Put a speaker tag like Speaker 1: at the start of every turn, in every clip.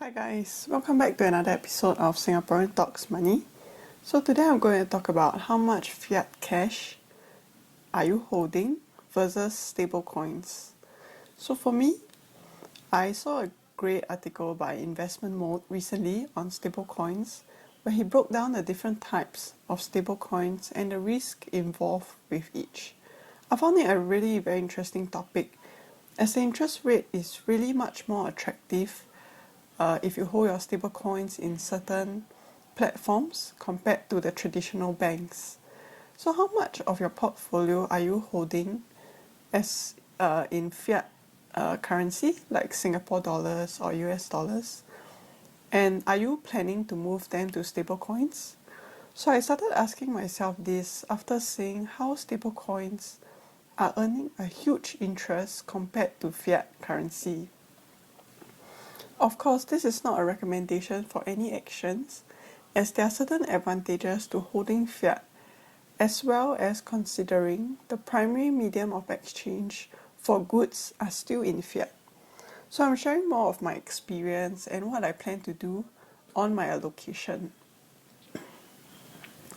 Speaker 1: Hi guys, welcome back to another episode of Singaporean Talks Money. So today I'm going to talk about how much fiat cash are you holding versus stablecoins. So for me, I saw a great article by FSMone recently on stablecoins where he broke down the different types of stablecoins and the risk involved with each. I found it a really very interesting topic as the interest rate is really much more attractive if you hold your stablecoins in certain platforms compared to the traditional banks. So how much of your portfolio are you holding as in fiat currency like Singapore dollars or US dollars? And are you planning to move them to stablecoins? So I started asking myself this after seeing how stablecoins are earning a huge interest compared to fiat currency. Of course, this is not a recommendation for any actions, as there are certain advantages to holding fiat, as well as considering the primary medium of exchange for goods are still in fiat. So I'm sharing more of my experience and what I plan to do on my allocation.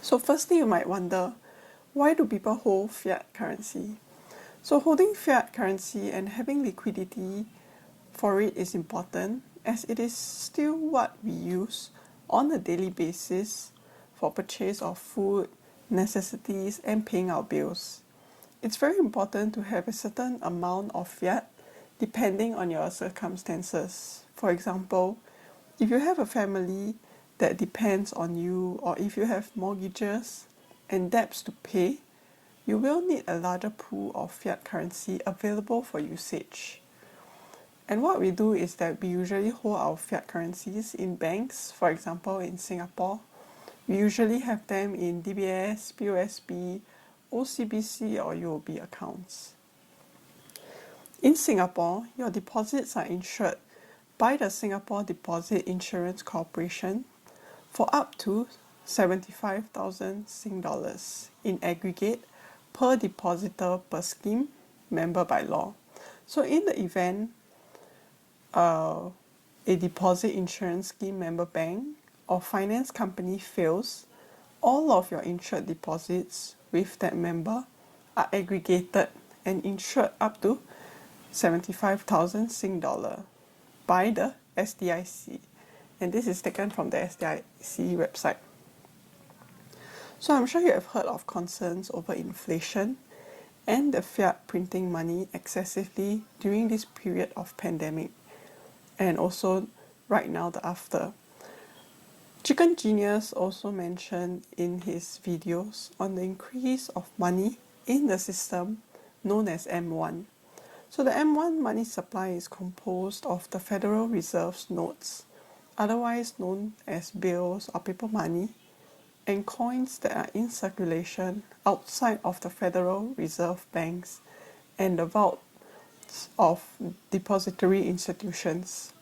Speaker 1: So firstly, you might wonder, why do people hold fiat currency? So holding fiat currency and having liquidity for it is important, as it is still what we use on a daily basis for purchase of food, necessities, and paying our bills. It's very important to have a certain amount of fiat depending on your circumstances. For example, if you have a family that depends on you, or if you have mortgages and debts to pay, you will need a larger pool of fiat currency available for usage. And what we do is that we usually hold our fiat currencies in banks. For example, in Singapore, we usually have them in DBS, POSB, OCBC or UOB accounts. In Singapore, your deposits are insured by the Singapore Deposit Insurance Corporation for up to 75,000 Sing dollars in aggregate per depositor per scheme, member by law. So in the event a deposit insurance scheme member bank or finance company fails, all of your insured deposits with that member are aggregated and insured up to 75,000 Sing dollar by the SDIC, and this is taken from the SDIC website. So I'm sure you have heard of concerns over inflation and the fiat printing money excessively during this period of pandemic, and also right now the after. Chicken Genius also mentioned in his videos on the increase of money in the system known as M1. So the M1 money supply is composed of the Federal Reserve's notes, otherwise known as bills or paper money, and coins that are in circulation outside of the Federal Reserve banks and the vaults of depository institutions.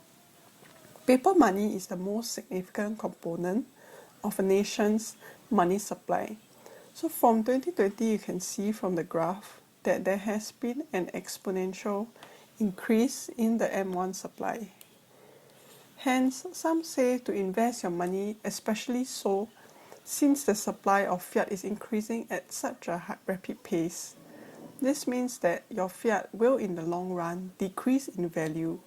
Speaker 1: Paper money is the most significant component of a nation's money supply. So from 2020, you can see from the graph that there has been an exponential increase in the M1 supply. Hence, some say to invest your money, especially so since the supply of fiat is increasing at such a rapid pace. This means that your fiat will in the long run decrease in value,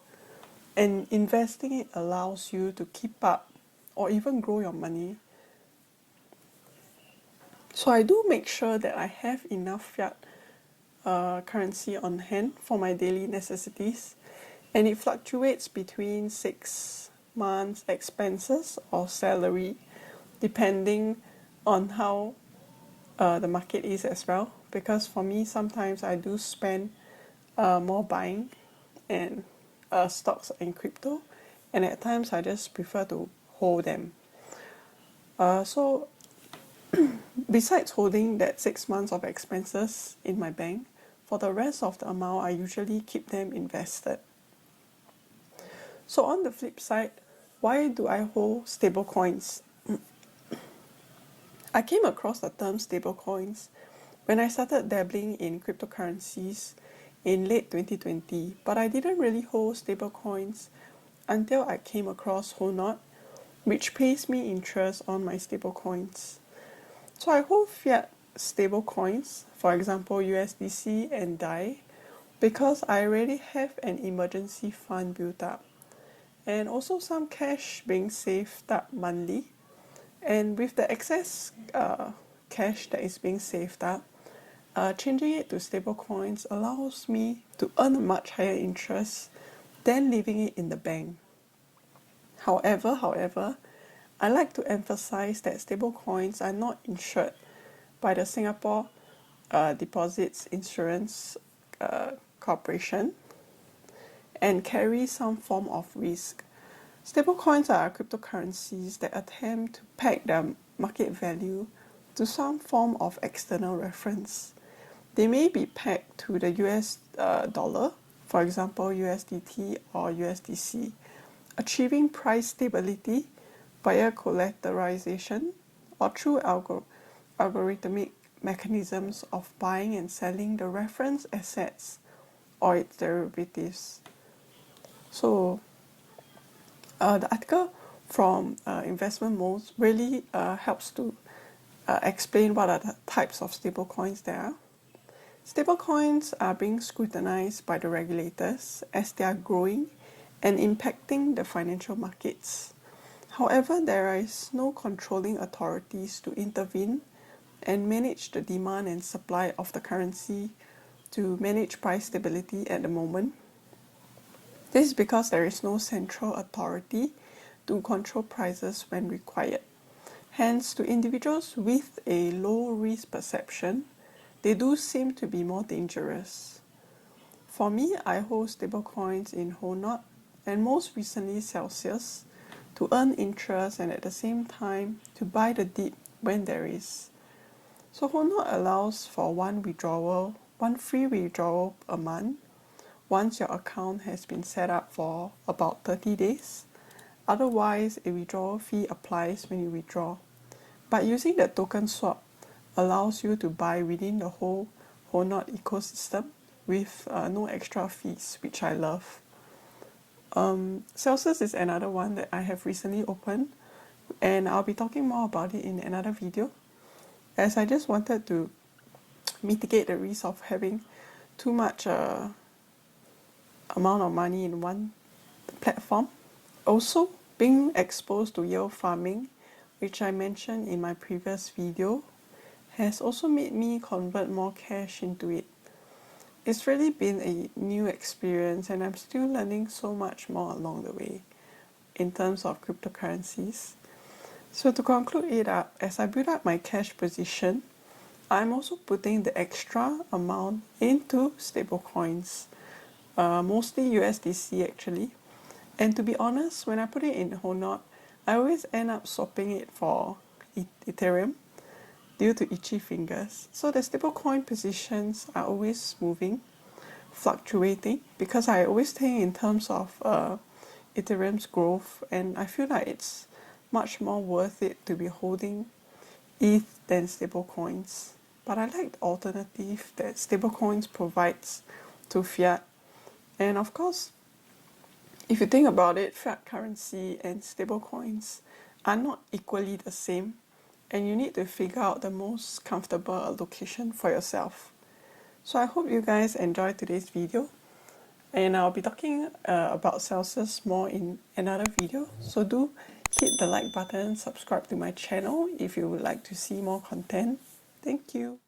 Speaker 1: and investing it allows you to keep up or even grow your money. So I do make sure that I have enough fiat currency on hand for my daily necessities, and it fluctuates between 6 months expenses or salary depending on how the market is as well, because for me sometimes I do spend more buying and stocks and crypto, and at times I just prefer to hold them. So besides holding that 6 months of expenses in my bank, for the rest of the amount I usually keep them invested. So on the flip side, why do I hold stablecoins? I came across the term stablecoins when I started dabbling in cryptocurrencies in late 2020, but I didn't really hold stablecoins until I came across Honot, which pays me interest on my stablecoins. So I hold fiat stablecoins, for example USDC and DAI, because I already have an emergency fund built up, and also some cash being saved up monthly. And with the excess cash that is being saved up, changing it to stablecoins allows me to earn a much higher interest than leaving it in the bank. However, I like to emphasize that stablecoins are not insured by the Singapore Deposits Insurance Corporation and carry some form of risk. Stablecoins are cryptocurrencies that attempt to peg their market value to some form of external reference. They may be pegged to the US dollar, for example USDT or USDC, achieving price stability via collateralization or through algorithmic mechanisms of buying and selling the reference assets or its derivatives. So the article from FSMone really helps to explain what are the types of stablecoins there are. Stablecoins are being scrutinized by the regulators as they are growing and impacting the financial markets. However, there is no controlling authorities to intervene and manage the demand and supply of the currency to manage price stability at the moment. This is because there is no central authority to control prices when required. Hence, to individuals with a low risk perception, they do seem to be more dangerous. For me, I hold stablecoins in Honot and most recently Celsius to earn interest and at the same time to buy the dip when there is. So Honot allows for one free withdrawal a month once your account has been set up for about 30 days. Otherwise, a withdrawal fee applies when you withdraw. But using the token swap allows you to buy within the whole Honot ecosystem with no extra fees, which I love. Celsius is another one that I have recently opened, and I'll be talking more about it in another video, as I just wanted to mitigate the risk of having too much amount of money in one platform. Also, being exposed to yield farming, which I mentioned in my previous video, has also made me convert more cash into it. It's really been a new experience and I'm still learning so much more along the way in terms of cryptocurrencies. So to conclude it up, as I build up my cash position, I'm also putting the extra amount into stablecoins, mostly USDC actually. And to be honest, when I put it in Honot, I always end up swapping it for Ethereum due to itchy fingers. So the stablecoin positions are always moving, fluctuating, because I always think in terms of Ethereum's growth, and I feel like it's much more worth it to be holding ETH than stablecoins. But I like the alternative that stablecoins provides to fiat. And of course, if you think about it, fiat currency and stablecoins are not equally the same, and you need to figure out the most comfortable allocation for yourself. So I hope you guys enjoyed today's video, and I'll be talking about Celsius more in another video. So do hit the like button, subscribe to my channel if you would like to see more content. Thank you.